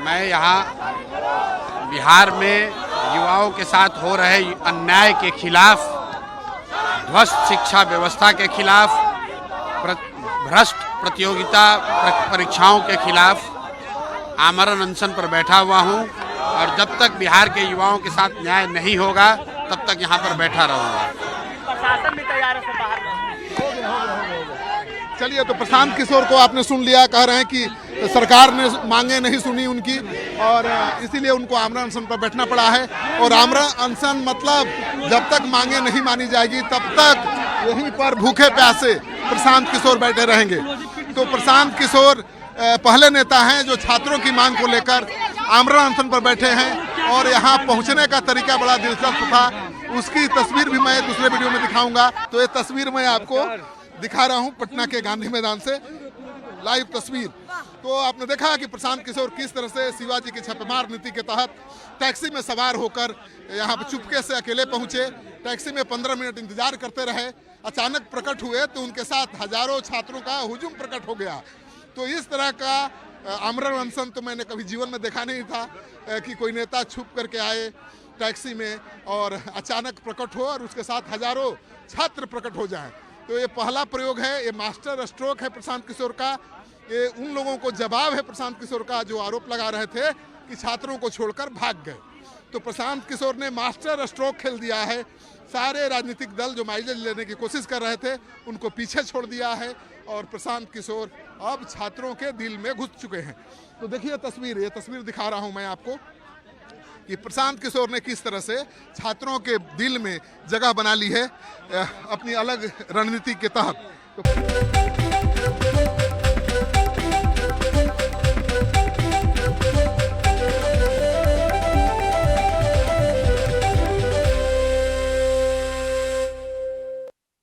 मैं यहाँ बिहार में युवाओं के साथ हो रहे अन्याय के खिलाफ, ध्वस्त शिक्षा व्यवस्था के खिलाफ, भ्रष्ट प्रतियोगिता परीक्षाओं के खिलाफ आमरण अनशन पर बैठा हुआ हूँ और जब तक बिहार के युवाओं के साथ न्याय नहीं होगा तब तक यहाँ पर बैठा रहूँगा। प्रशासन भी तैयार है बाहर। चलिए, तो प्रशांत किशोर को आपने सुन लिया, कह रहे हैं कि सरकार ने मांगे नहीं सुनी उनकी और इसीलिए उनको आमरण अनशन पर बैठना पड़ा है। और आमरण अनशन मतलब जब तक मांगे नहीं मानी जाएगी तब तक यहीं पर भूखे प्यासे प्रशांत किशोर बैठे रहेंगे। तो प्रशांत किशोर पहले नेता हैं जो छात्रों की मांग को लेकर आमरण अनशन पर बैठे हैं और यहाँ पहुँचने का तरीका बड़ा दिलचस्प था। उसकी तस्वीर भी मैं दूसरे वीडियो में दिखाऊंगा। तो ये तस्वीर मैं आपको दिखा रहा हूँ पटना के गांधी मैदान से, लाइव तस्वीर। तो आपने देखा कि प्रशांत किशोर किस तरह से शिवाजी की छापेमार नीति के तहत टैक्सी में सवार होकर यहाँ पर चुपके से अकेले पहुंचे। टैक्सी में 15 मिनट इंतजार करते रहे। अचानक प्रकट हुए तो उनके साथ हजारों छात्रों का हुजूम प्रकट हो गया। तो इस तरह का आमरण अनशन तो मैंने कभी जीवन में देखा नहीं था कि कोई नेता छुप करके आए टैक्सी में और अचानक प्रकट हो और उसके साथ हजारों छात्र प्रकट हो जाएं। तो ये पहला प्रयोग है, ये मास्टर स्ट्रोक है प्रशांत किशोर का। ये उन लोगों को जवाब है प्रशांत किशोर का जो आरोप लगा रहे थे कि छात्रों को छोड़कर भाग गए। तो प्रशांत किशोर ने मास्टर स्ट्रोक खेल दिया है। सारे राजनीतिक दल जो माइलेज लेने की कोशिश कर रहे थे उनको पीछे छोड़ दिया है और प्रशांत किशोर अब छात्रों के दिल में घुस चुके हैं। तो देखिए तस्वीर, ये तस्वीर दिखा रहा हूं मैं आपको कि प्रशांत किशोर ने किस तरह से छात्रों के दिल में जगह बना ली है अपनी अलग रणनीति के तहत। तो